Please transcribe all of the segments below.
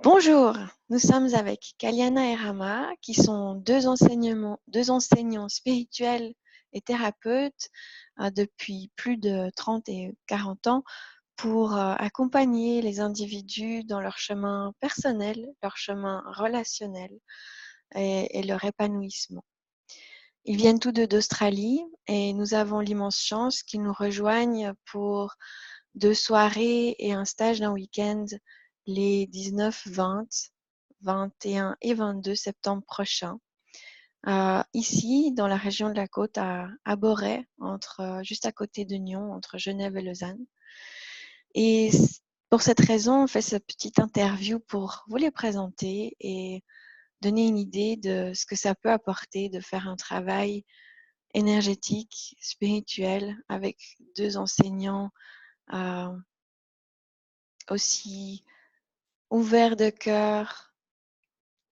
Bonjour, nous sommes avec Kalyana et Rama, qui sont deux enseignants spirituels et thérapeutes depuis plus de 30 et 40 ans pour accompagner les individus dans leur chemin personnel, leur chemin relationnel et leur épanouissement. Ils viennent tous deux d'Australie et nous avons l'immense chance qu'ils nous rejoignent pour 2 soirées et un stage d'un week-end les 19, 20, 21 et 22 septembre prochains. Ici, dans la région de la Côte, à Boré, juste à côté de Nyon, entre Genève et Lausanne. Et pour cette raison, on fait cette petite interview pour vous les présenter et donner une idée de ce que ça peut apporter de faire un travail énergétique, spirituel, avec deux enseignants aussi ouverts de cœur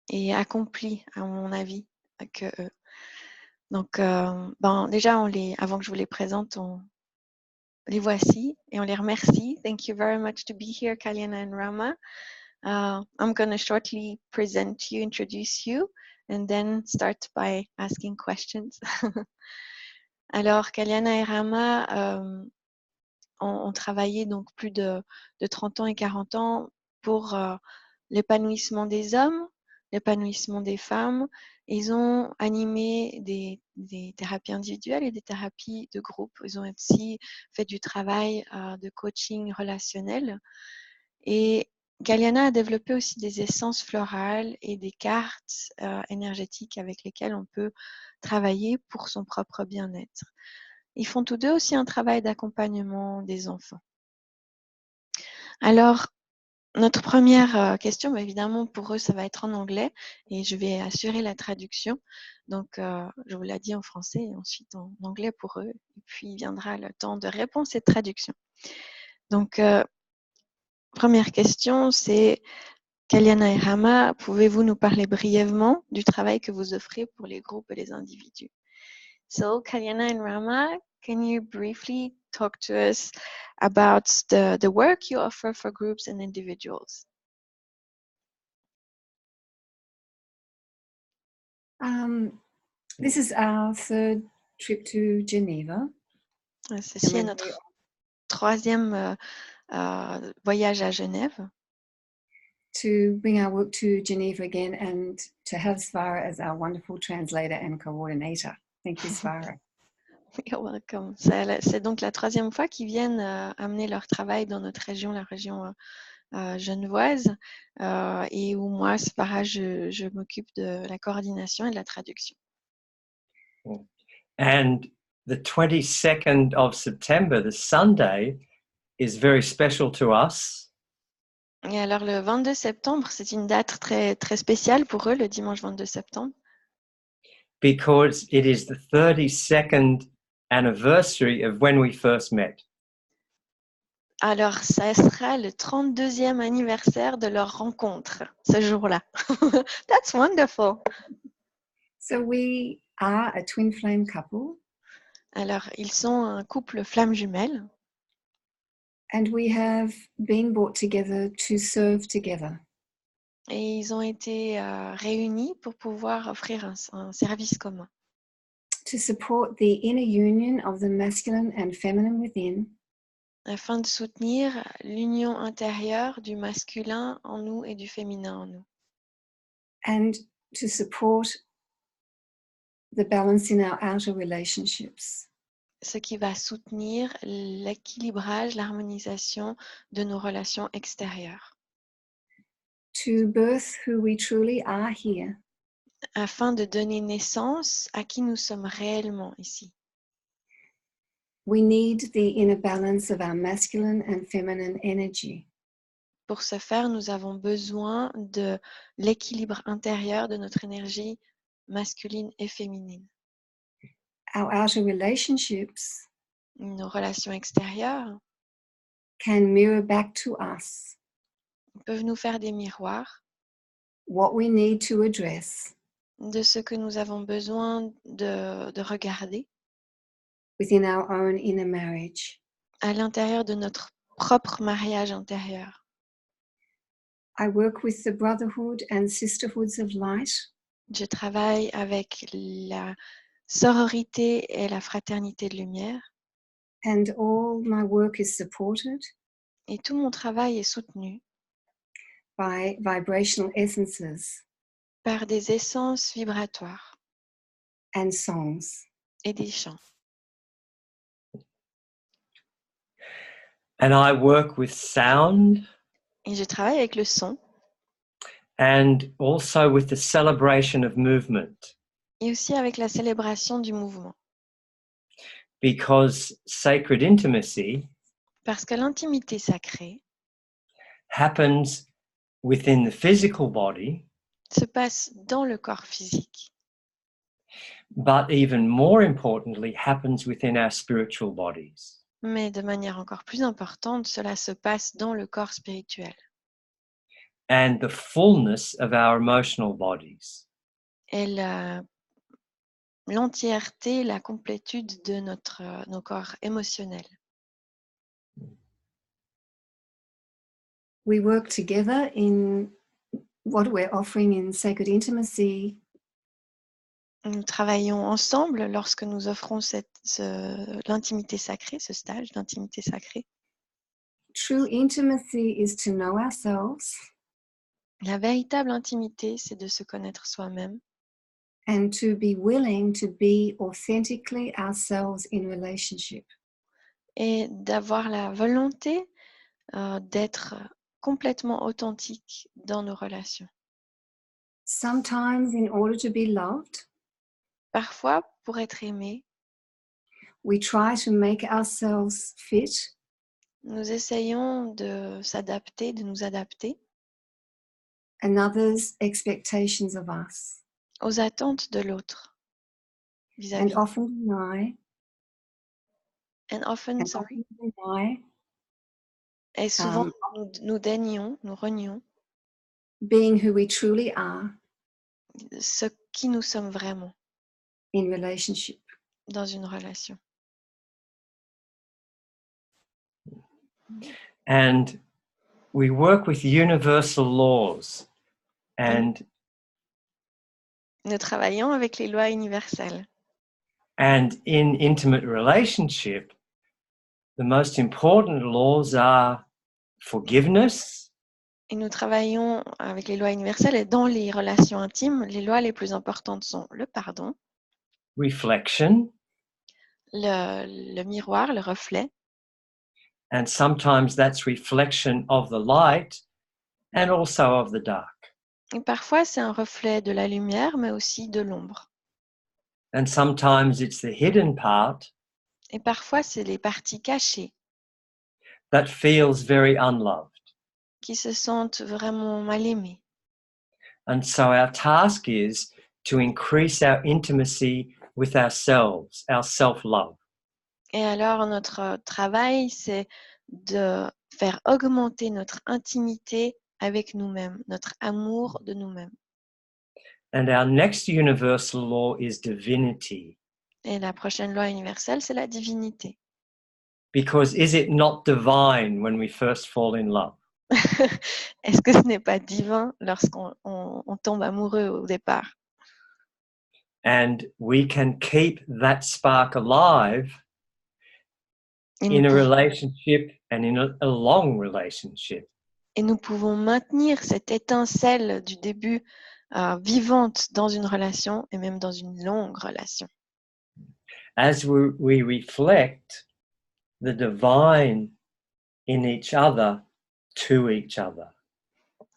et accomplis, à mon avis, que eux. Donc, déjà, avant que je vous les présente, les voici et on les remercie. Thank you very much to be here, Kalyana and Rama. I'm going to shortly present you, introduce you, and then start by asking questions. Alors, Kalyana et Rama ont travaillé donc plus de 30 ans et 40 ans pour l'épanouissement des hommes, l'épanouissement des femmes. Ils ont animé des thérapies individuelles et des thérapies de groupe. Ils ont aussi fait du travail de coaching relationnel. Et Kalyana a développé aussi des essences florales et des cartes énergétiques avec lesquelles on peut travailler pour son propre bien-être. Ils font tous deux aussi un travail d'accompagnement des enfants. Alors, notre première question, évidemment, pour eux, ça va être en anglais et je vais assurer la traduction. Donc, je vous l'ai dit en français et ensuite en anglais pour eux. Et puis, viendra le temps de réponse et de traduction. Donc, première question, c'est Kalyana et Rama, pouvez-vous nous parler brièvement du travail que vous offrez pour les groupes et les individus? So, Kalyana and Rama, can you briefly talk to us about the work you offer for groups and individuals? This is our third trip to Geneva. Ceci est notre troisième voyage à Genève. To bring our work to Geneva again and to have Svara as our wonderful translator and coordinator. Thank you, Svara. You're welcome. C'est donc la troisième fois qu'ils viennent amener leur travail dans notre région, la région genevoise, et où moi, Svara, je m'occupe de la coordination et de la traduction. And the 22nd of September, the Sunday, is very special to us. Et alors, le 22 septembre, c'est une date très, très spéciale pour eux, le dimanche 22 septembre. Because it is the 32nd anniversary of when we first met. Alors, ça sera le 32e anniversaire de leur rencontre, ce jour-là. That's wonderful. So we are a twin flame couple. Alors, ils sont un couple flamme jumelle. And we have been brought together to serve together. Et ils ont été réunis pour pouvoir offrir un service commun. To support the inner union of the masculine and feminine within. Afin de soutenir l'union intérieure du masculin en nous et du féminin en nous. And to support the balance in our outer relationships. Ce qui va soutenir l'équilibrage, l'harmonisation de nos relations extérieures. To birth who we truly are here. Afin de donner naissance à qui nous sommes réellement ici. We need the inner balance of our masculine and feminine energy. Pour ce faire, nous avons besoin de l'équilibre intérieur de notre énergie masculine et féminine. Our outer relationships Nos relations extérieures can mirror back to us peuvent nous faire des miroirs what we need to address de ce que nous avons besoin de regarder within our own inner marriage. à l'intérieur de notre propre mariage intérieur. I work with the brotherhood and sisterhoods of light. Je travaille avec la sororité et la fraternité de lumière. And all my work is supported Et tout mon travail est soutenu by vibrational essences par des essences vibratoires and songs. et des chants. And I work with sound Et je travaille avec le son and also with the celebration of movement, et aussi avec la célébration du mouvement. because sacred intimacy Parce que l'intimité sacrée happens within the physical body, se passe dans le corps physique, but even more importantly, happens within our spiritual bodies. mais de manière encore plus importante, cela se passe dans le corps spirituel And the fullness of our emotional bodies. et l'entièreté, la complétude de nos corps émotionnels. We work together in what we're offering in sacred intimacy Nous travaillons ensemble lorsque nous offrons l'intimité sacrée, ce stage d'intimité sacrée. True intimacy is to know ourselves La véritable intimité, c'est de se connaître soi-même and to be willing to be authentically ourselves in relationship. et d'avoir la volonté d'être complètement authentique dans nos relations. Sometimes, in order to be loved, Parfois, pour être aimé, we try to make ourselves fit nous essayons de s'adapter, de nous adapter another's expectations of us, aux attentes de l'autre vis-à-vis. and often deny, And often, sorry. Et souvent, nous dénions, nous renions being who we truly are ce qui nous sommes vraiment in relationship. dans une relation. And we work with universal laws. And Nous travaillons avec les lois universelles. in intimate relationship, the most important laws are forgiveness, Et nous travaillons avec les lois universelles et dans les relations intimes, les lois les plus importantes sont le pardon, reflection, le miroir, le reflet, and sometimes that's reflection of the light and also of the dark. et parfois c'est un reflet de la lumière mais aussi de l'ombre. And sometimes it's the hidden part Et parfois c'est les parties cachées that feels very unloved. qui se sentent vraiment mal aimées. And so our task is to increase our intimacy with ourselves, our self-love. Et alors notre travail c'est de faire augmenter notre intimité avec nous-mêmes, notre amour de nous-mêmes. And our next universal law is divinity. Et la prochaine loi universelle, c'est la divinité. Because is it not divine when we first fall in love? Est-ce que ce n'est pas divin lorsqu'on tombe amoureux au départ? And we can keep that spark alive in a relationship and in a long relationship. Et nous pouvons maintenir cette étincelle du début vivante dans une relation et même dans une longue relation. As we reflect the divine in each other to each other.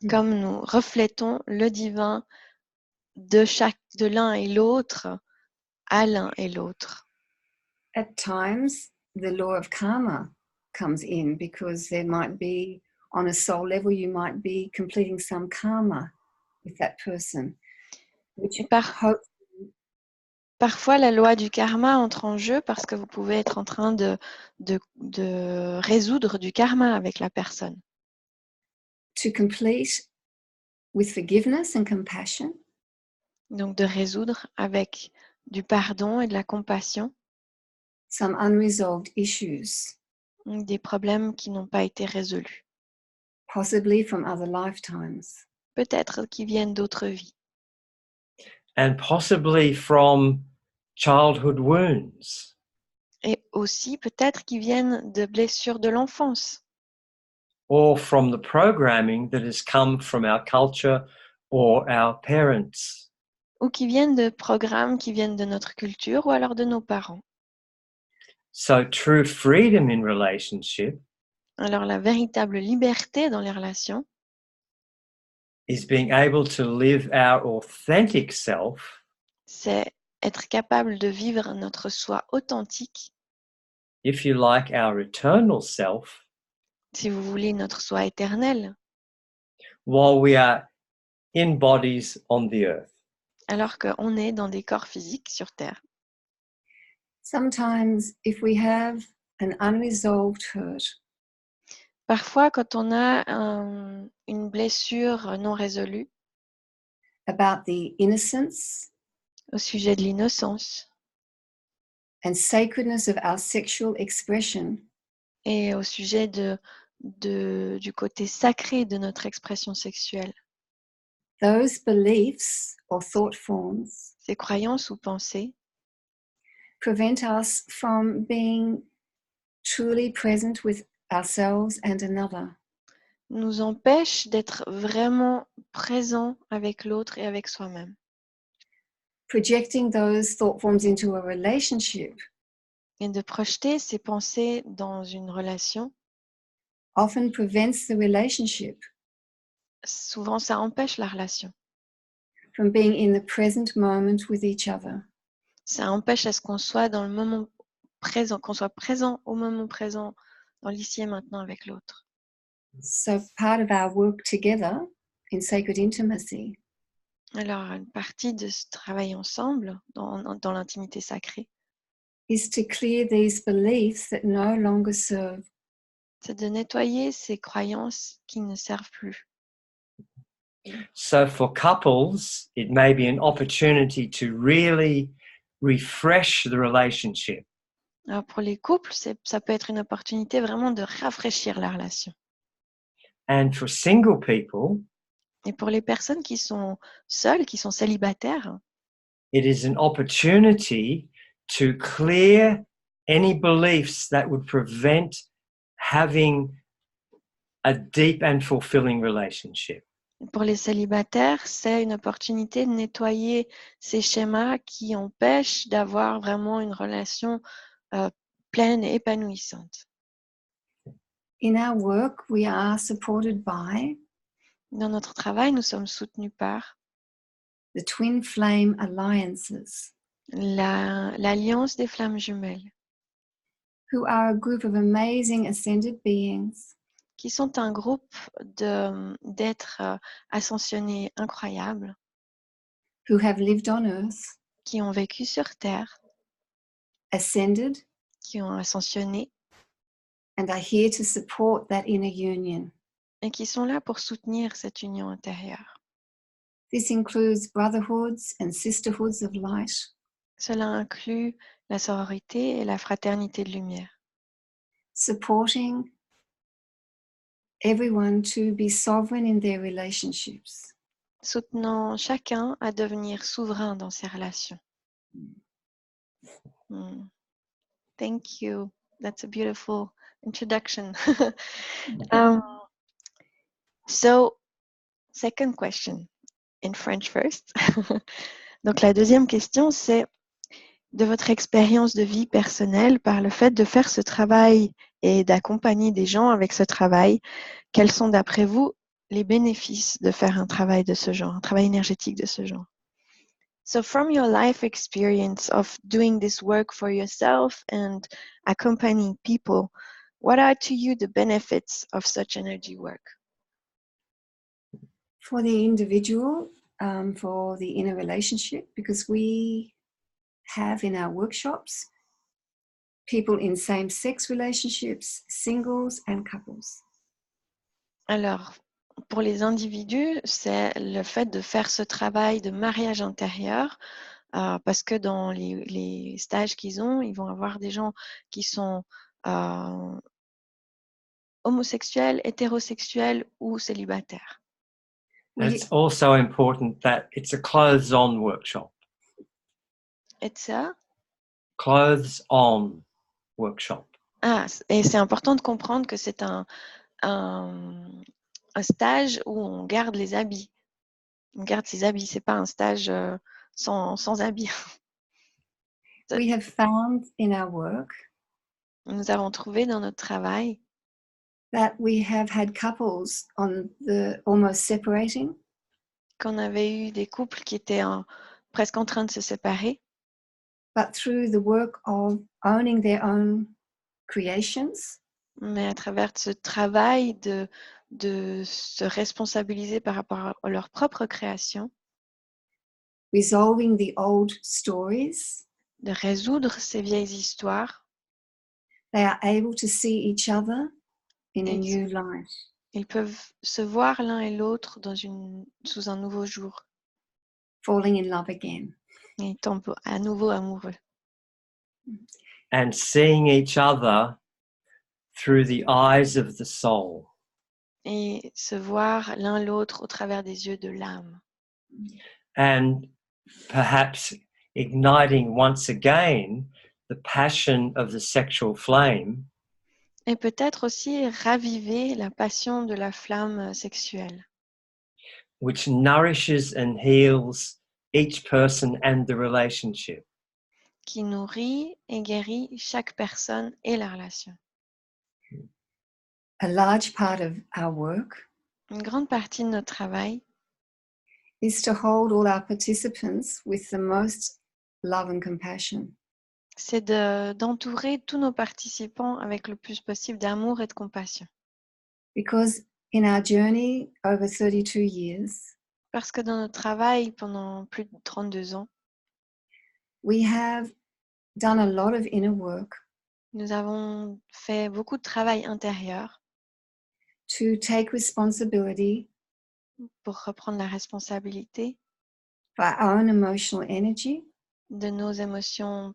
Comme nous reflétons le divin de l'un et l'autre à l'un et l'autre. At times, the law of karma comes in because there might be, on a soul level, you might be completing some karma with that person, which Parfois, la loi du karma entre en jeu parce que vous pouvez être en train de résoudre du karma avec la personne. To complete with forgiveness and compassion. Donc, de résoudre avec du pardon et de la compassion. Some unresolved issues. Des problèmes qui n'ont pas été résolus. possibly from other lifetimes. peut-être qui viennent d'autres vies, and possibly from childhood wounds. et aussi peut-être qui viennent de blessures de l'enfance, Or from the programming that has come from our culture or our parents. ou qui viennent de programmes qui viennent de notre culture ou alors de nos parents. So true freedom in relationship Alors la véritable liberté dans les relations, is being able to live our authentic self c'est être capable de vivre notre soi authentique, if you like, our eternal self, si vous voulez notre soi éternel, while we are in bodies on the earth. alors qu'on est dans des corps physiques sur Terre. Sometimes, if we have an unresolved hurt, Parfois, quand on a une blessure non résolue about the innocence au sujet de l'innocence and sacredness of our sexual expression, et au sujet du côté sacré de notre expression sexuelle, those beliefs or thought forms ces croyances ou pensées prevent us from being truly present with ourselves and another. nous empêchent d'être vraiment présents avec l'autre et avec soi-même. Projecting those thought forms into a relationship Et de projeter ces pensées dans une relation, often prevents the relationship souvent ça empêche la relation. from being in the present moment with each other. Ça empêche à ce qu'on soit dans le moment présent, qu'on soit présent au moment présent, dans l'ici et maintenant avec l'autre. So part of our work together in sacred intimacy Alors, une partie de ce travail ensemble, dans l'intimité sacrée, is to clear these beliefs that no longer serve. c'est de nettoyer ces croyances qui ne servent plus. So for couples, it may be an opportunity to really refresh the relationship. Alors, pour les couples, ça peut être une opportunité vraiment de rafraîchir la relation. And for single people, Et pour les personnes qui sont seules, qui sont célibataires, it is an opportunity to clear any beliefs that would prevent having a deep and fulfilling relationship. pour les célibataires, c'est une opportunité de nettoyer ces schémas qui empêchent d'avoir vraiment une relation pleine et épanouissante. In our work, we are supported by Dans notre travail, nous sommes soutenus par the Twin Flame Alliances, l'Alliance des flammes jumelles, who are a group of amazing ascended beings qui sont un groupe d'êtres ascensionnés incroyables, who have lived on Earth, qui ont vécu sur Terre, ascended, qui ont ascensionné and are here to support that inner union. et qui sont là pour soutenir cette union intérieure. This includes brotherhoods and sisterhoods of light, Cela inclut la sororité et la fraternité de lumière, supporting everyone to be sovereign in their relationships. soutenant chacun à devenir souverain dans ses relations. Thank you. That's a beautiful introduction. So, second question, in French first. Donc, la deuxième question, c'est de votre expérience de vie personnelle par le fait de faire ce travail et d'accompagner des gens avec ce travail. Quels sont, d'après vous, les bénéfices de faire un travail de ce genre, un travail énergétique de ce genre? So from your life experience of doing this work for yourself and accompanying people, what are to you the benefits of such energy work? For the individual, for the inner relationship, because we have in our workshops people in same-sex relationships, singles and couples. Alors, pour les individus, c'est le fait de faire ce travail de mariage intérieur, parce que dans les stages qu'ils ont, ils vont avoir des gens qui sont homosexuel, hétérosexuel ou célibataire. And it's also important that it's a clothes-on workshop. Et ça, Clothes-on workshop. et c'est important de comprendre que c'est un stage où on garde les habits. On garde ses habits, c'est pas un stage sans habits. We have found in our work Nous avons trouvé dans notre travail that we have had couples on the almost separating, qu'on avait eu des couples qui étaient presque en train de se séparer, but through the work of owning their own creations, mais à travers ce travail de se responsabiliser par rapport à leur propre création, resolving the old stories, de résoudre ces vieilles histoires, they are able to see each other in a Yes. new light. ils peuvent se voir l'un et l'autre sous un nouveau jour Falling in love again. et tombent à nouveau amoureux. And seeing each other through the eyes of the soul. Et se voir l'un l'autre au travers des yeux de l'âme. And perhaps igniting once again the passion of the sexual flame, Et peut-être aussi raviver la passion de la flamme sexuelle, which nourishes and heals each person and the relationship. qui nourrit et guérit chaque personne et la relation. A large part of our work Une grande partie de notre travail, is to hold all our participants with the most love and compassion. c'est d'entourer tous nos participants avec le plus possible d'amour et de compassion. Because in our journey over 32 years, Parce que dans notre travail pendant plus de 32 ans, we have done a lot of inner work nous avons fait beaucoup de travail intérieur to take responsibility pour reprendre la responsabilité for our own emotional energy de nos émotions,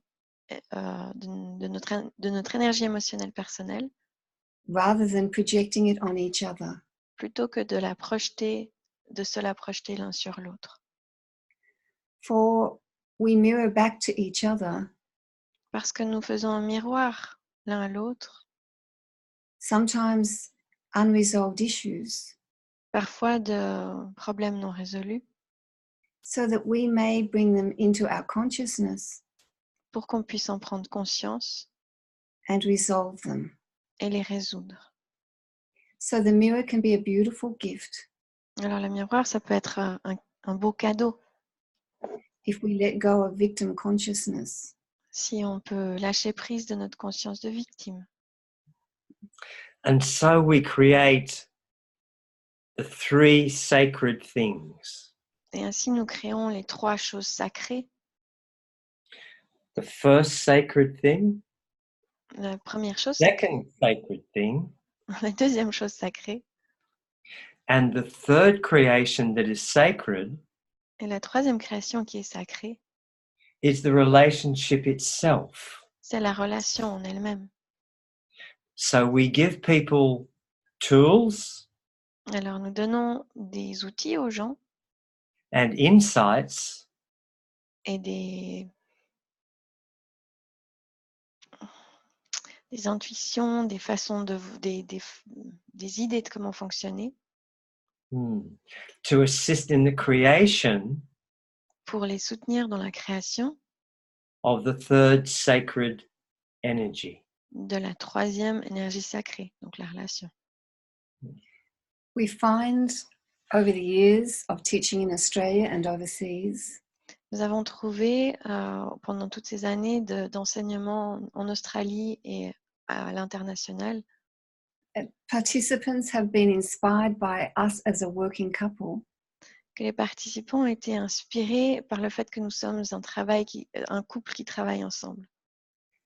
de notre énergie émotionnelle personnelle, rather than projecting it on each other. plutôt que de se la projeter l'un sur l'autre. For we mirror back to each other Parce que nous faisons un miroir l'un à l'autre, sometimes unresolved issues, parfois de problèmes non résolus, so that we may bring them into our consciousness pour qu'on puisse en prendre conscience and resolve them. et les résoudre. So the mirror can be a beautiful gift Alors le miroir, ça peut être un beau cadeau if we let go of victim consciousness. si on peut lâcher prise de notre conscience de victime. And so we create the three sacred things. Et ainsi, nous créons les 3 choses sacrées. The first sacred thing, La première chose, second sacred thing, la deuxième chose sacrée, and the third creation that is sacred et la troisième création qui est sacrée, is the relationship itself. c'est la relation en elle-même. So we give people tools Alors, nous donnons des outils aux gens and insights et des intuitions, des façons des idées de comment fonctionner to assist in the creation pour les soutenir dans la création of the third sacred energy. de la troisième énergie sacrée, donc la relation. We find over the years of teaching in Australia and overseas Nous avons trouvé pendant toutes ces années d'enseignement en Australie et à l'international participants have been inspired by us as a working couple que les participants ont été inspirés par le fait que nous sommes un couple qui travaille ensemble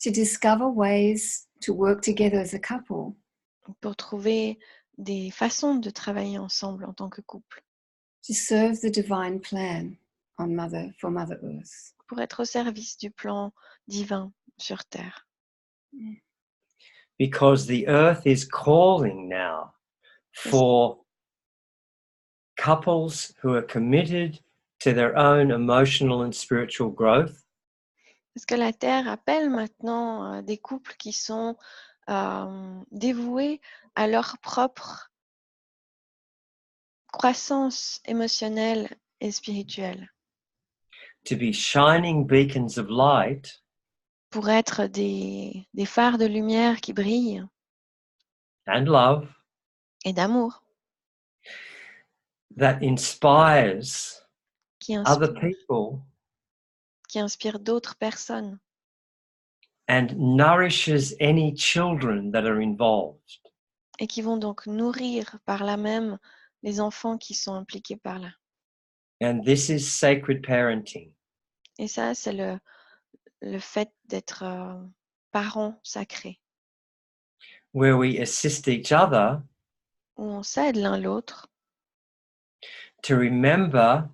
to discover ways to work together as a couple pour trouver des façons de travailler ensemble en tant que couple, to serve the divine plan for Mother Earth. pour être au service du plan divin sur Terre. because the earth is calling now for couples who are committed to their own emotional and spiritual growth, Parce que la Terre appelle maintenant des couples qui sont dévoués à leur propre croissance émotionnelle et spirituelle, to be shining beacons of light pour être des phares de lumière qui brillent and love et d'amour, that inspires qui other inspirent, people d'autres personnes and nourishes any children that are involved. et qui vont donc nourrir par là même les enfants qui sont impliqués par là. And this is sacred parenting. Et ça, c'est le fait d'être parent sacré, Where we assist each other où on s'aide l'un l'autre to remember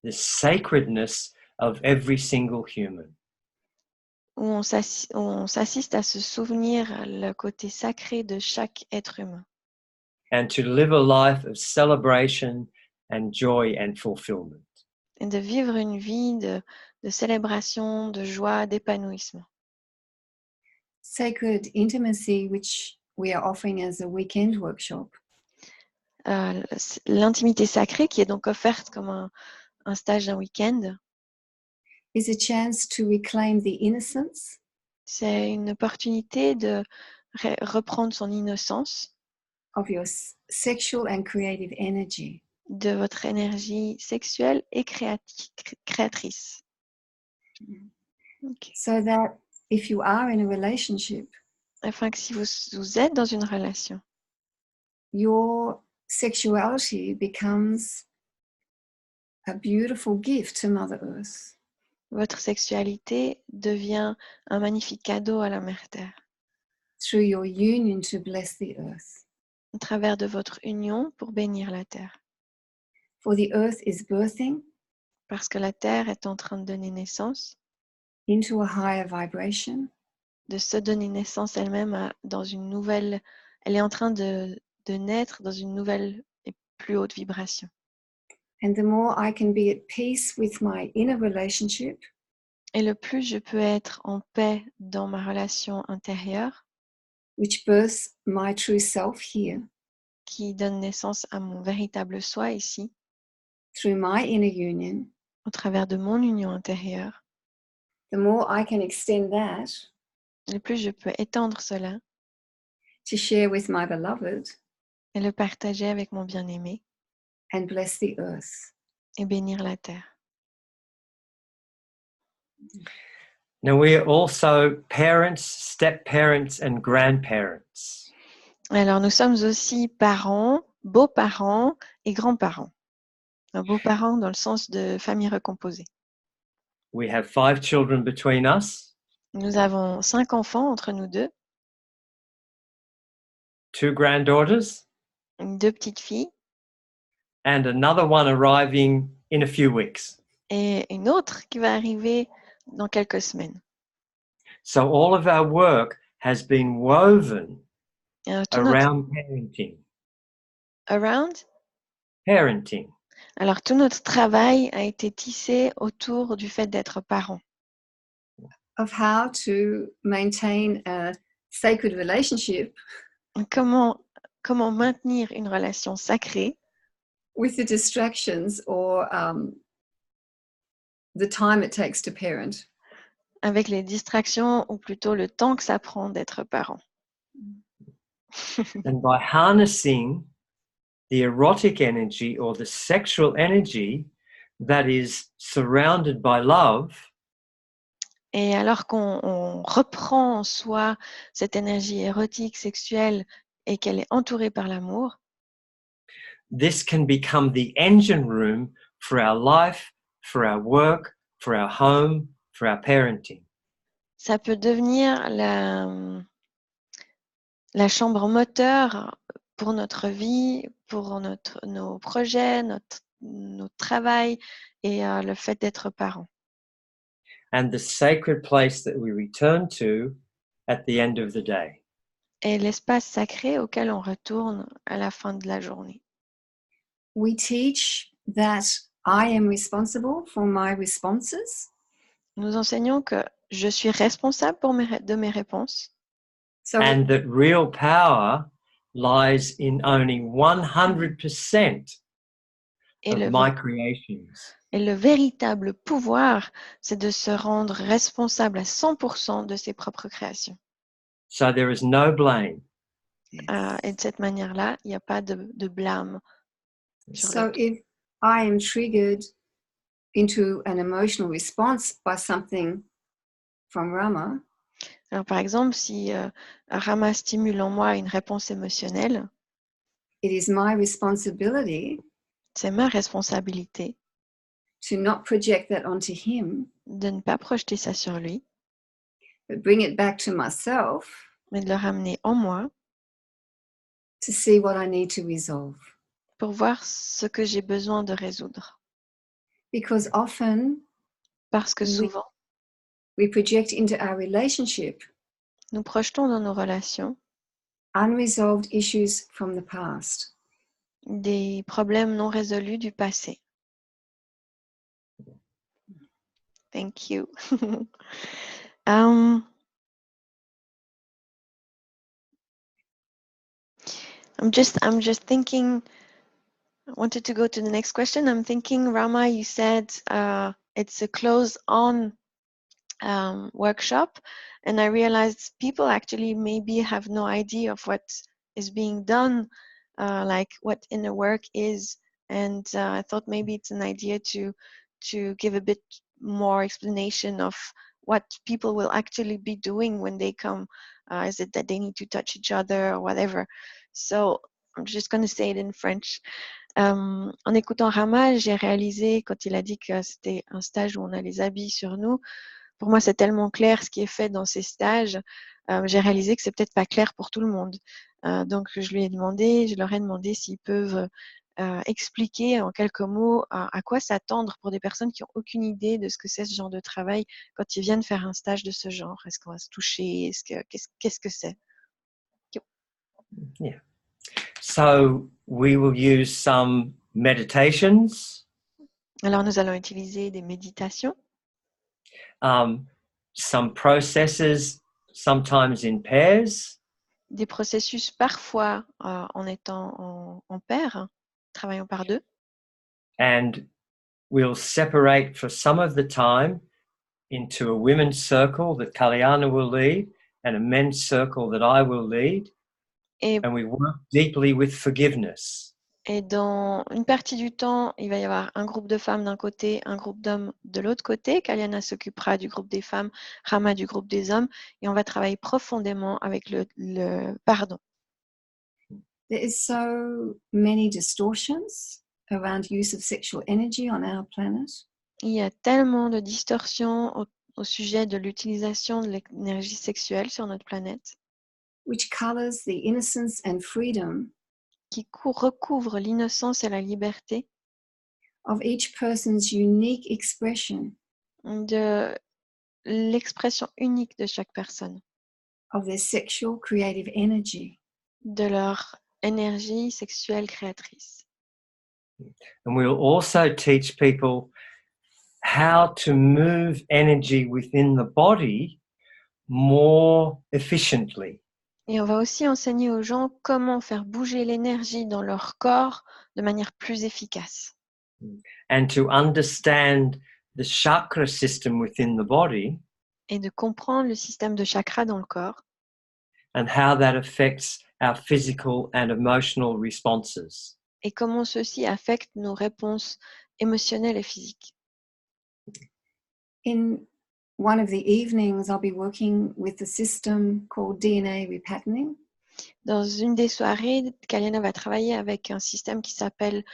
the sacredness of every single human. où on s'assiste à se souvenir le côté sacré de chaque être humain And to live a life of celebration and joy and fulfillment. et de vivre une vie de célébration, de joie, d'épanouissement. Sacred intimacy, which we are offering as a weekend workshop, L'intimité sacrée qui est donc offerte comme un stage d'un week-end, is a chance to reclaim the innocence c'est une opportunité de reprendre son innocence, of your sexual and creative energy. de votre énergie sexuelle et créatrice. Okay. So that if you are in a relationship, Afin que si vous êtes dans une relation, your sexuality becomes a beautiful gift to Mother Earth. votre sexualité devient un magnifique cadeau à la Mère Terre, Through your union to bless the earth. au travers de votre union pour bénir la Terre. For the earth is birthing Parce que la Terre est en train de donner naissance, into a higher vibration, de se donner naissance elle-même dans une nouvelle, elle est en train de naître dans une nouvelle et plus haute vibration. and the more I can be at peace with my inner relationship, Et le plus je peux être en paix dans ma relation intérieure, which births my true self here, qui donne naissance à mon véritable soi ici, through my inner union, au travers de mon union intérieure, the more I can extend that le plus je peux étendre cela to share with my beloved et le partager avec mon bien-aimé and bless the earth. et bénir la terre. Now, we are also parents, step-parents, and grandparents. Alors, nous sommes aussi parents, beaux-parents et grands-parents. Beaux-parents dans le sens de famille recomposée. We have 5 children between us, Nous avons 5 enfants entre nous deux, 2 granddaughters, 2 petites filles and another one arriving in a few weeks. et une autre qui va arriver dans quelques semaines. So all of our work has been woven Tout around parenting. Around? Parenting. Alors, tout notre travail a été tissé autour du fait d'être parent. Of how to maintain a sacred relationship Comment maintenir une relation sacrée with the distractions or the time it takes to parent. avec les distractions ou plutôt le temps que ça prend d'être parent. And by harnessing the erotic energy or the sexual energy that is surrounded by love, Et alors qu'on reprend en soi cette énergie érotique, sexuelle et qu'elle est entourée par l'amour, this can become the engine room for our life, for our work, for our home, for our parenting. ça peut devenir la chambre moteur pour notre vie, pour nos projets, notre travail et le fait d'être parent. And the sacred place that we return to at the end of the day. est l'espace sacré auquel on retourne à la fin de la journée. We teach that I am responsible for my responses. Nous enseignons que je suis responsable de mes réponses So and that real power lies in owning 100% et of my creations. et le véritable pouvoir, c'est de se rendre responsable à 100% de ses propres créations. So there is no blame. Et de cette manière-là, il n'y a pas de blâme sur So l'autre. if I am triggered into an emotional response by something from Rama, Alors, par exemple, si Rama stimule en moi une réponse émotionnelle, it is my responsibility c'est ma responsabilité to not project that onto him, de ne pas projeter ça sur lui, but bring it back to myself mais de le ramener en moi to see what I need to resolve. pour voir ce que j'ai besoin de résoudre. Because often Parce que we souvent, we project into our relationship nous projetons dans nos relations unresolved issues from the past. des problèmes non résolus du passé. Thank you. I'm just thinking, I wanted to go to the next question. I'm thinking, Rama, you said it's a close-on workshop, and I realized people actually maybe have no idea of what is being done, like what inner work is, and I thought maybe it's an idea to give a bit more explanation of what people will actually be doing when they come. Is it that they need to touch each other or whatever? So I'm just going to say it in French. En écoutant Rama, j'ai réalisé quand il a dit que c'était un stage où on a les habits sur nous. Pour moi, c'est tellement clair ce qui est fait dans ces stages. J'ai réalisé que c'est peut-être pas clair pour tout le monde. Donc, je leur ai demandé s'ils peuvent expliquer en quelques mots à quoi s'attendre pour des personnes qui n'ont aucune idée de ce que c'est ce genre de travail quand ils viennent faire un stage de ce genre. Est-ce qu'on va se toucher? Qu'est-ce que c'est? Yeah. So we will use some meditations, Alors, nous allons utiliser des méditations, some processes, sometimes in pairs, des processus parfois en étant en paire, travaillant par deux. and we'll separate for some of the time into a women's circle that Kalyana will lead and a men's circle that I will lead. Et And we work deeply with forgiveness. Et dans une partie du temps, il va y avoir un groupe de femmes d'un côté, un groupe d'hommes de l'autre côté. Kalyana s'occupera du groupe des femmes, Rama du groupe des hommes. Et on va travailler profondément avec le pardon. There is so many distortions around use of sexual energy on our planet. Il y a tellement de distorsions au sujet de l'utilisation de l'énergie sexuelle sur notre planète Which colors the innocence and freedom qui recouvre l'innocence et la liberté of each person's unique expression de l'expression unique de chaque personne, of their sexual creative energy. de leur énergie sexuelle créatrice. And we'll also teach people how to move energy within the body more efficiently. Et on va aussi enseigner aux gens comment faire bouger l'énergie dans leur corps de manière plus efficace. And to understand the chakra system within the body Et de comprendre le système de chakras dans le corps and how that affects our physical and emotional responses. et comment ceci affecte nos réponses émotionnelles et physiques. In one of the evenings, I'll be working with a system called DNA repatterning. Dans une des soirées, Kalyana va travailler avec un système qui s'appelle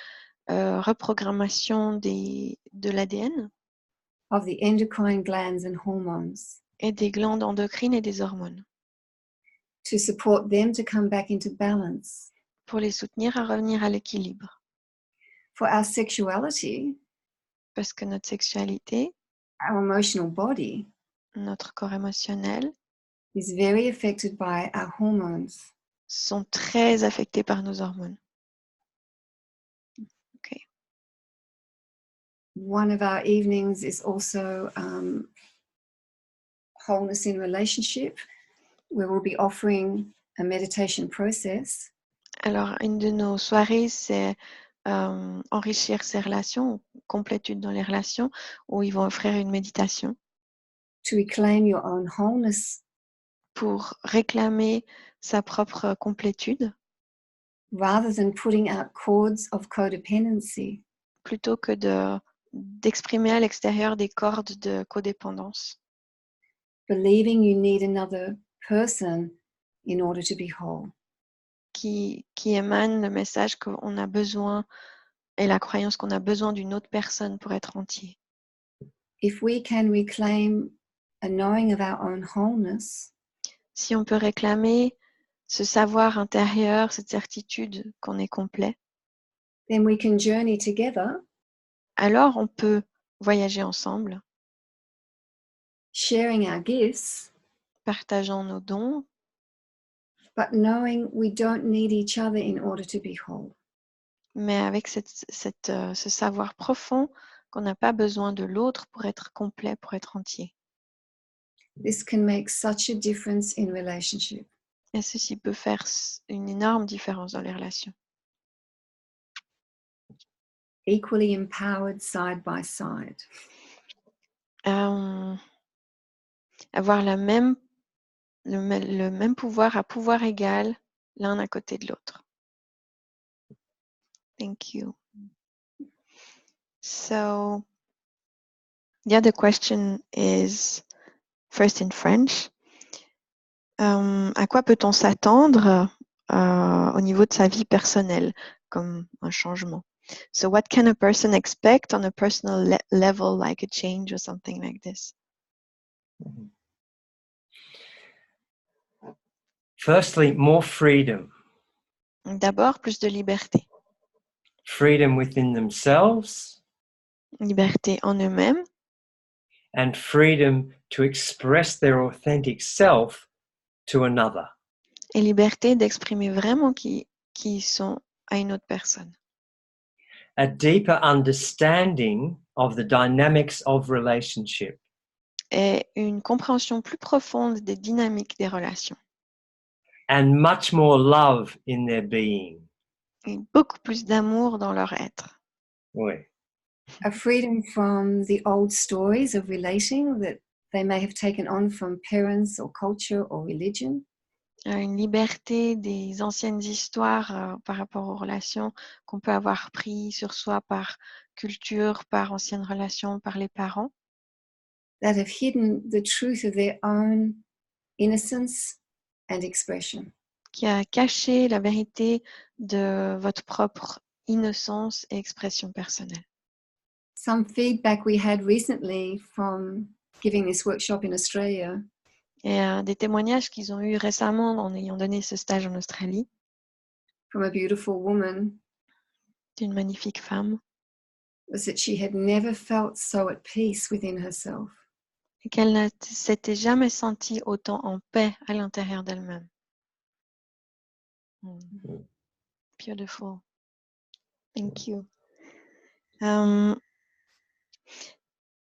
reprogrammation de l'ADN Of the endocrine glands and hormones et des glandes endocrines et des hormones to support them to come back into balance. pour les soutenir à revenir à l'équilibre. For our sexuality, Parce que notre sexualité, our emotional body, notre corps émotionnel is very affected by our hormones. sont très affectés par nos hormones. Okay. One of our evenings is also wholeness in relationship, where we'll be offering a meditation process. Alors, une de nos soirées, c'est enrichir ses relations, complétude dans les relations, où ils vont offrir une méditation To reclaim your own wholeness pour réclamer sa propre complétude rather than putting out cords of codependency. plutôt que d'exprimer à l'extérieur des cordes de codépendance, Believing you need another person in order to be whole. qui émane le message qu'on a besoin et la croyance qu'on a besoin d'une autre personne pour être entier. If we can reclaim a knowing of our own wholeness, Si on peut réclamer ce savoir intérieur, cette certitude qu'on est complet, then we can journey together, alors on peut voyager ensemble, sharing our gifts, partageant nos dons, but knowing we don't need each other in order to be whole. mais avec ce savoir profond qu'on n'a pas besoin de l'autre pour être complet, pour être entier. This can make such a difference in relationship. Et ceci peut faire une énorme différence dans les relations. Equally empowered side by side. Avoir le même pouvoir à pouvoir égal l'un à côté de l'autre. Thank you. So the other question is first in French. À quoi peut-on s'attendre au niveau de sa vie personnelle comme un changement? So what can a person expect on a personal level, like a change or something like this? Firstly, more freedom. D'abord, plus de liberté. Freedom within themselves Liberté en eux-mêmes and freedom to express their authentic self to another. et liberté d'exprimer vraiment qui ils sont à une autre personne. A deeper understanding of the dynamics of relationship. Et une compréhension plus profonde des dynamiques des relations. And much more love in their being. Et beaucoup plus d'amour dans leur être. Oui. A freedom from the old stories of relating that they may have taken on from parents or culture or religion. Une liberté des anciennes histoires par rapport aux relations qu'on peut avoir pris sur soi par culture, par anciennes relations, par les parents. That have hidden the truth of their own innocence and expression. Qui a caché la vérité de votre propre innocence et expression personnelle. Some feedback we had recently from giving this workshop in Australia. Et des témoignages qu'ils ont eus récemment en ayant donné ce stage en Australie. From a beautiful woman. D'une magnifique femme. Was that she had never felt so at peace within herself. Et qu'elle ne s'était jamais sentie autant en paix à l'intérieur d'elle-même. Beautiful. Thank you.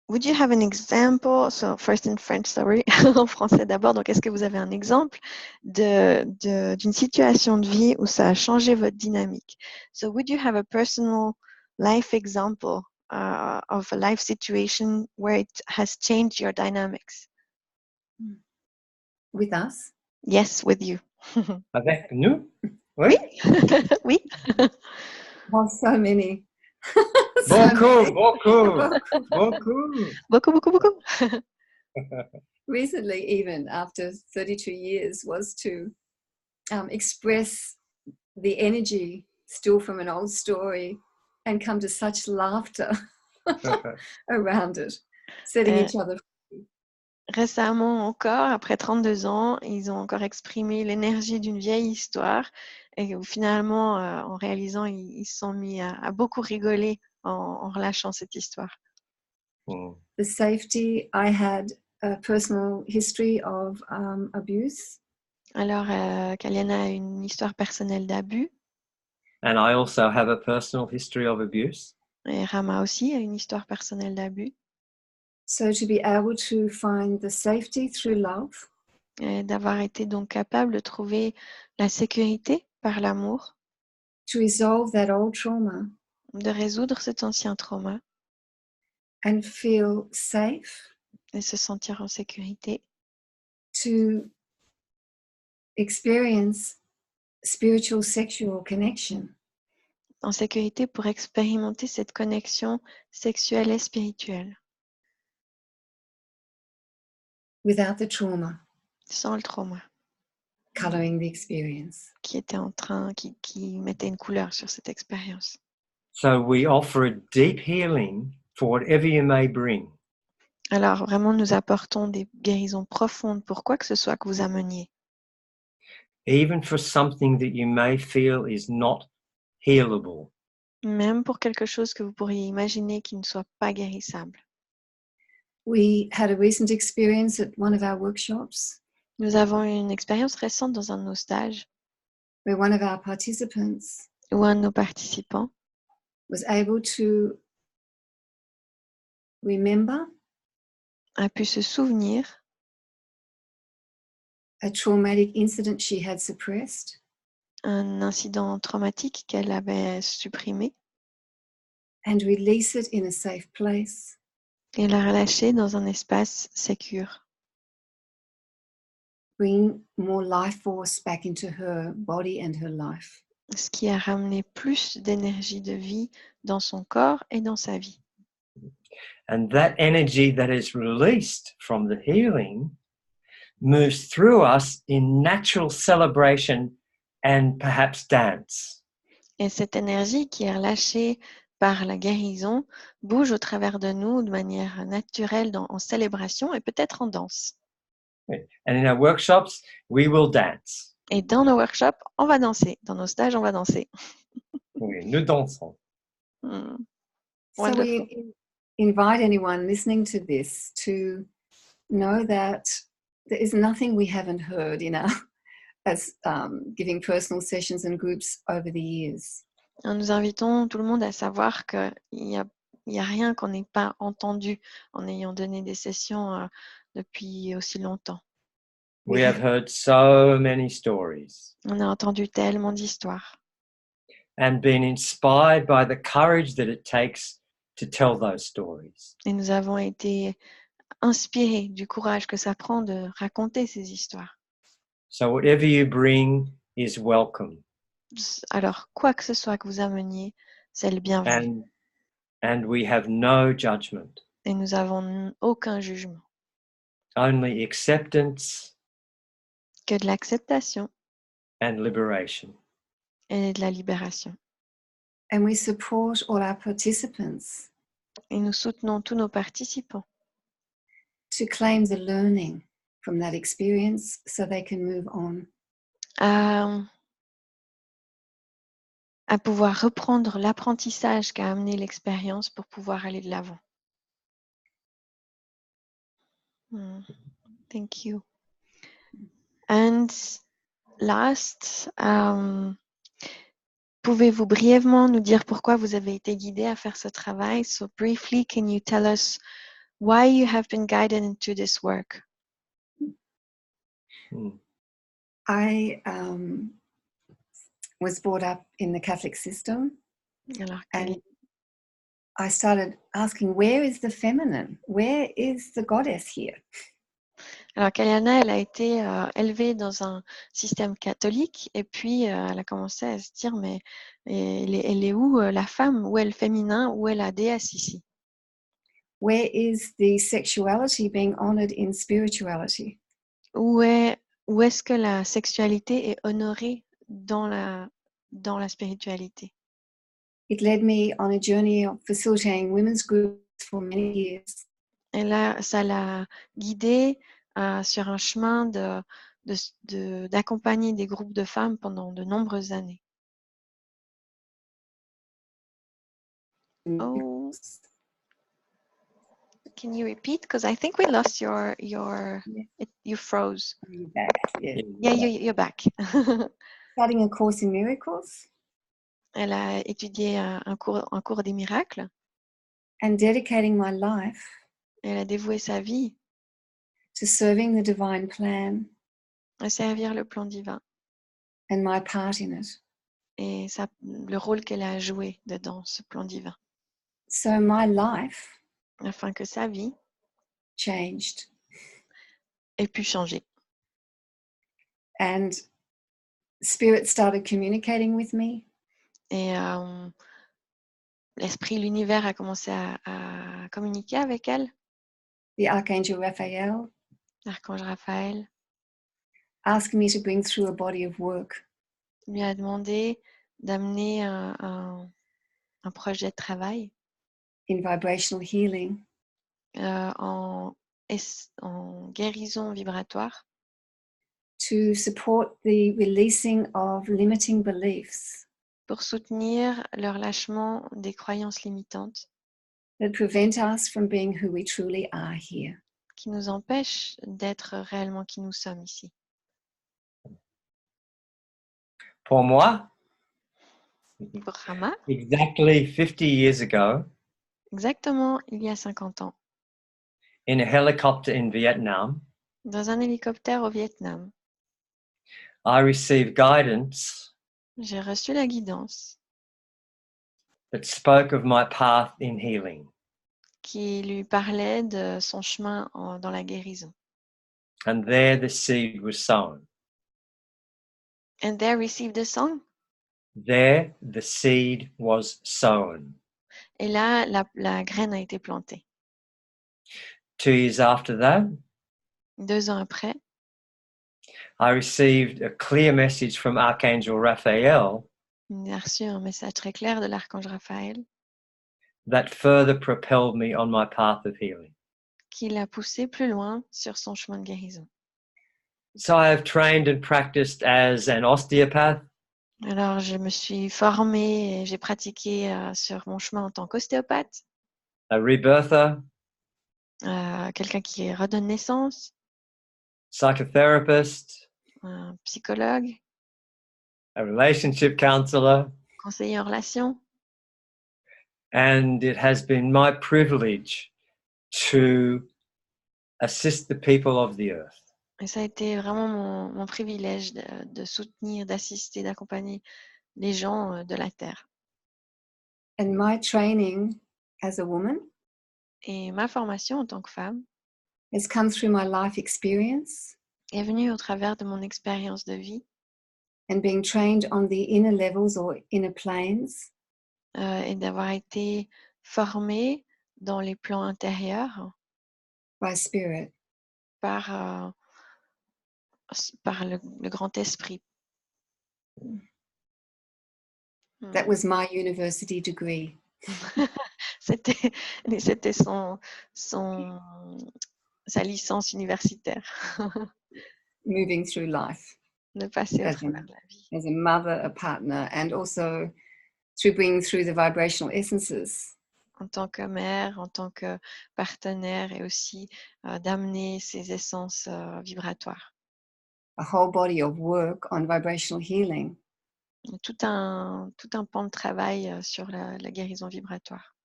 Would you have an example? So first in French, sorry, en français d'abord. Donc, est-ce que vous avez un exemple d'une situation de vie où ça a changé votre dynamique? So would you have a personal life example of a life situation where it has changed your dynamics? With us? Yes, with you. Avec nous? Oui. Oui. Oh, so many. Beaucoup. Recently, even after 32 years, was to express the energy still from an old story and come to such laughter around it, setting each other free. Récemment encore, après 32 ans, ils ont encore exprimé l'énergie d'une vieille histoire et finalement, en réalisant, ils se sont mis à beaucoup rigoler en relâchant cette histoire. The safety I had a personal history of abuse. Alors, Kaliana a une histoire personnelle d'abus and I also have a personal history of abuse. et Rama aussi a une histoire personnelle d'abus. So to be able to find the safety through love, Et d'avoir été donc capable de trouver la sécurité par l'amour, to resolve that old trauma de résoudre cet ancien trauma and feel safe, et se sentir en sécurité, to experience spiritual sexual connection en sécurité pour expérimenter cette connexion sexuelle et spirituelle, without the trauma sans le trauma, coloring the experience. qui était en train, qui mettait une couleur sur cette expérience. So we offer a deep healing for whatever you may bring. Alors vraiment, nous apportons des guérisons profondes pour quoi que ce soit que vous ameniez, Even for something that you may feel is not healable. même pour quelque chose que vous pourriez imaginer qui ne soit pas guérissable. We had a recent experience at one of our workshops Nous avons eu une expérience récente dans un de nos stages where one of our participants où un de nos participants was able to remember a pu se souvenir a traumatic incident she had suppressed un incident traumatique qu'elle avait supprimé and release it in a safe place, et la relâcher dans un espace sécure, bring more life force back into her body and her life. ce qui a ramené plus d'énergie de vie dans son corps et dans sa vie. And that energy that is released from the healing moves through us in natural celebration and perhaps dance. Et cette énergie qui est relâchée par la guérison bouge au travers de nous de manière naturelle en célébration et peut-être en danse. And in our workshops, we will dance. Et dans nos workshops, on va danser. Dans nos stages, on va danser. Oui, nous dansons. So Wonderful. we invite anyone listening to this to know that there is nothing we haven't heard in our as giving personal sessions and groups over the years. Nous invitons tout le monde à savoir qu'il n'y a rien qu'on n'ait pas entendu en ayant donné des sessions depuis aussi longtemps. We have heard so many stories On a entendu tellement d'histoires and been inspired by the courage that it takes to tell those stories. et nous avons été inspirés du courage que ça prend de raconter ces histoires. So whatever you bring is welcome. Alors, quoi que ce soit que vous ameniez, c'est le bienvenu. And we have no judgment, Et nous avons aucun jugement, only acceptance que de l'acceptation and liberation. et de la libération. And we support all our participants Et nous soutenons tous nos participants to claim the learning from that experience so they can move on. À pouvoir reprendre l'apprentissage qu'a amené l'expérience pour pouvoir aller de l'avant. Thank you. And last, pouvez-vous brièvement nous dire pourquoi vous avez été guidé à faire ce travail? So briefly, can you tell us why you have been guided into this work? I was brought up in the Catholic system. Alors, and I started asking, where is the feminine? Where is the goddess here? Alors, Kaliana, elle a été élevée dans un système catholique et puis elle a commencé à se dire, mais elle est où la femme? Où est le féminin? Où est la déesse ici? Where is the sexuality being honored in spirituality? Où est-ce que la sexualité est honorée dans la spiritualité? It led me on a journey of facilitating women's groups for many years. Et là, ça l'a guidée sur un chemin d'accompagner des groupes de femmes pendant de nombreuses années. Oh. Can you repeat? Because I think we lost your Yeah. you froze. Are you back? Yeah. Yeah, you're back. Starting a course in miracles Elle a étudié un cours des miracles. and dedicating my life Elle a dévoué sa vie to serving the divine plan à servir le plan divin and my part in it. et le rôle qu'elle a joué dedans ce plan divin, So my life afin que sa vie changed, ait pu changer. and Spirit started communicating with me. Et l'esprit, l'univers a commencé à communiquer avec elle, The Archangel Raphael l'archange Raphaël asked me to bring through a body of work lui a demandé d'amener un projet de travail in vibrational healing en guérison vibratoire to support the releasing of limiting beliefs pour soutenir le relâchement des croyances limitantes that prevent us from being who we truly are here. qui nous empêchent d'être réellement qui nous sommes ici. Pour moi, Pour Rama, exactly 50 years ago, exactement il y a 50 ans, in a helicopter in Vietnam, dans un hélicoptère au Vietnam, I received guidance j'ai reçu la guidance that spoke of my path in healing. qui lui parlait de son chemin dans la guérison. And there the seed was sown. And there received a song. There the seed was sown. Et là, la graine a été plantée. 2 years after that, 2 ans après, I received a clear message from Archangel Raphael j'ai reçu un message très clair de l'archange Raphaël that further propelled me on my path of healing. qui l'a poussé plus loin sur son chemin de guérison. So I have trained and practiced as an osteopath, Alors, je me suis formée et j'ai pratiqué sur mon chemin en tant qu'ostéopathe, a rebirther, quelqu'un qui redonne naissance, psychotherapist, un psychologue, a relationship counselor, conseiller en relation. and it has been my privilege to assist the people of the earth. Et ça a été vraiment mon privilège de soutenir, d'assister, d'accompagner les gens de la Terre. And my training as a woman Et ma formation en tant que femme has come through my life experience est venue au travers de mon expérience de vie and being trained on the inner levels or inner planes et d'avoir été formée dans les plans intérieurs by Spirit. par le grand esprit. That was my university degree. C'était sa licence universitaire Moving through life de passer au As travers in- de la vie. as a mother, a partner, and also through bringing through the vibrational essences En tant que mère, en tant que partenaire et aussi d'amener ces essences vibratoires. a whole body of work on vibrational healing Tout un pan de travail sur la guérison vibratoire.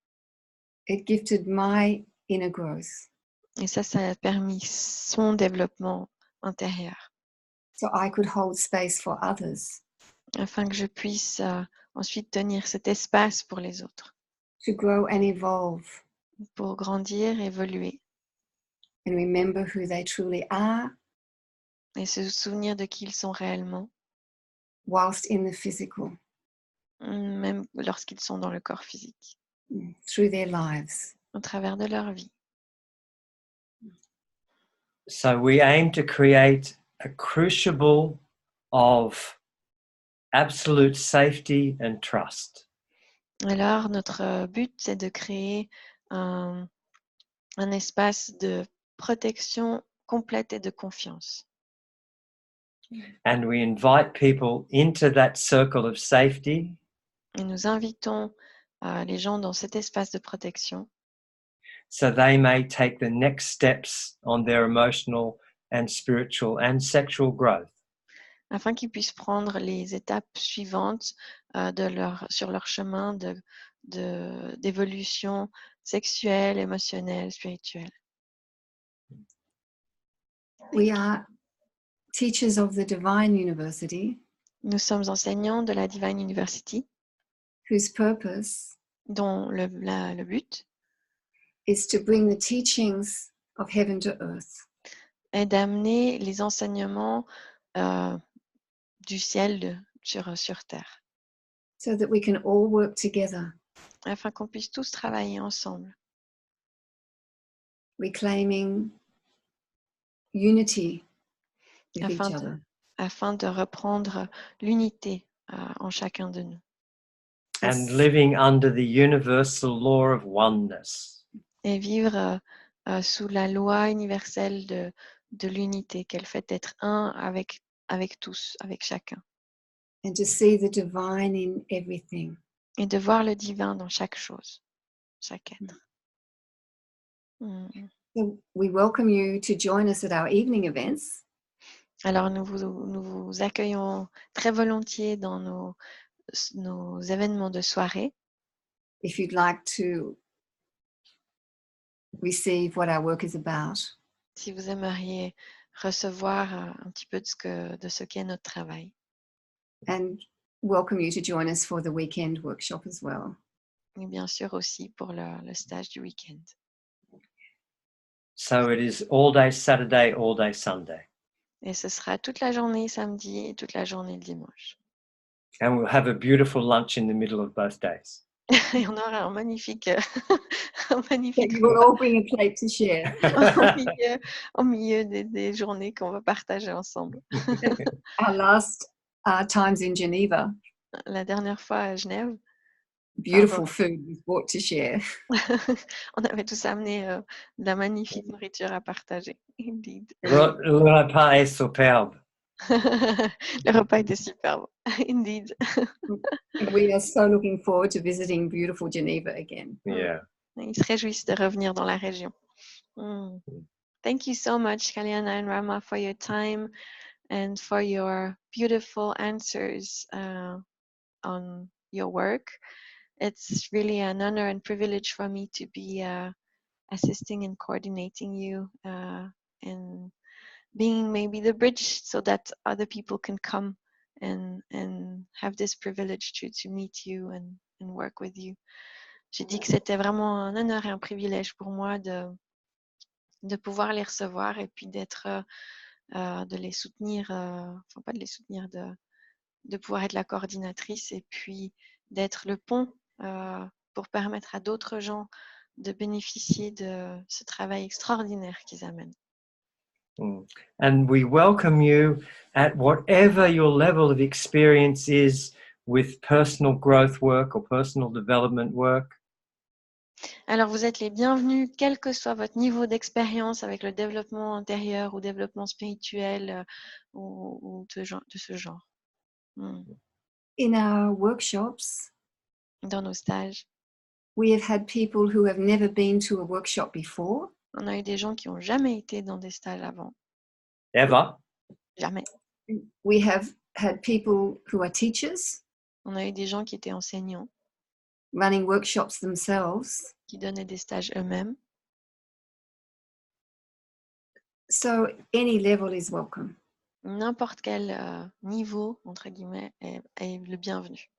it gifted my inner growth Et ça a permis son développement intérieur, so I could hold space for others afin que je puisse ensuite tenir cet espace pour les autres, to grow and evolve pour grandir, évoluer and remember who they truly are et se souvenir de qui ils sont réellement, whilst in the physical même lorsqu'ils sont dans le corps physique, through their lives. au travers de leur vie. So we aim to create a crucible of absolute safety and trust. Alors, notre but, c'est de créer un espace de protection complète et de confiance. And we invite people into that circle of safety Et nous invitons les gens dans cet espace de protection so they may take the next steps on their emotional and spiritual and sexual growth. afin qu'ils puissent prendre les étapes suivantes sur leur chemin d'évolution sexuelle, émotionnelle, spirituelle. We are teachers of the Divine University, Nous sommes enseignants de la Divine University, whose purpose dont le but is to bring the teachings of heaven to earth. est d'amener les enseignements du ciel sur terre, So that we can all work together, afin qu'on puisse tous travailler ensemble, reclaiming unity with each other. afin de reprendre l'unité en chacun de nous. And living under the universal law of oneness. Et vivre sous la loi universelle de l'unité, qu'elle fait d'être un avec tous, avec chacun. And to see the divine in everything. Et de voir le divin dans chaque chose, chaque être. So we welcome you to join us at our evening events. Alors nous vous accueillons très volontiers dans nos événements de soirée. If you'd like to receive what our work is about. Si vous aimeriez recevoir un petit peu de ce qu'est notre travail. And welcome you to join us for the weekend workshop as well. Et bien sûr aussi pour le stage du week-end. So it is all day Saturday, all day Sunday. Et ce sera toute la journée samedi et toute la journée le dimanche. And we'll have a beautiful lunch in the middle of both days. Et on aura un magnifique We'll all bring a plate to share. au milieu des journées qu'on va partager ensemble. Our last times in Geneva, La dernière fois à Genève, beautiful food was brought to share. on avait tous amené de la magnifique nourriture à partager. Indeed. Le repas est superbe. Le repas était superbe. Indeed. We are so looking forward to visiting beautiful Geneva again. Yeah. Ils se réjouissent de revenir dans la région. Thank you so much, Kalyana and Rama, for your time and for your beautiful answers on your work. It's really an honor and privilege for me to be assisting and coordinating you and being maybe the bridge so that other people can come and have this privilege to meet you and work with you. J'ai dit que c'était vraiment un honneur et un privilège pour moi de pouvoir les recevoir et puis de les soutenir, enfin pas de les soutenir, de pouvoir être la coordinatrice et puis d'être le pont pour permettre à d'autres gens de bénéficier de ce travail extraordinaire qu'ils amènent. And we welcome you at whatever your level of experience is with personal growth work or personal development work. Alors vous êtes les bienvenus, quel que soit votre niveau d'expérience avec le développement intérieur ou développement spirituel ou de ce genre. In our workshops, dans nos stages, we have had people who have never been to a workshop before. On a eu des gens qui n'ont jamais été dans des stages avant. Ever? Jamais. We have had people who are teachers. On a eu des gens qui étaient enseignants. Running workshops themselves. Qui donnaient des stages eux-mêmes. So any level is welcome. N'importe quel niveau, entre guillemets, est le bienvenu.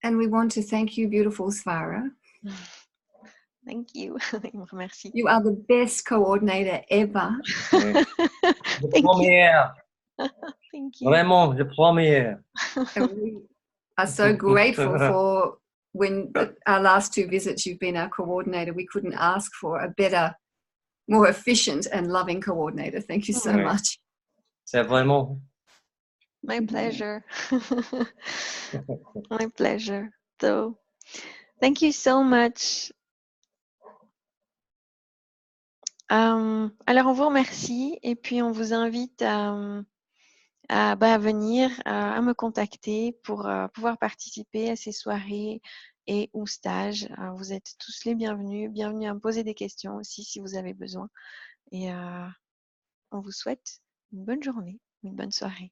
And we want to thank you, beautiful Svara. Thank you. Merci. You are the best coordinator ever. Le premier. Thank you. Vraiment, le premier. And we are so grateful for when our last 2 visits you've been our coordinator. We couldn't ask for a better, more efficient and loving coordinator. Thank you so much. C'est vraiment. My pleasure. My pleasure. So, thank you so much. Alors, on vous remercie et puis on vous invite à à venir, à me contacter pour pouvoir participer à ces soirées et ou stages. Vous êtes tous les bienvenus. Bienvenue à me poser des questions aussi si vous avez besoin. Et on vous souhaite une bonne journée, une bonne soirée.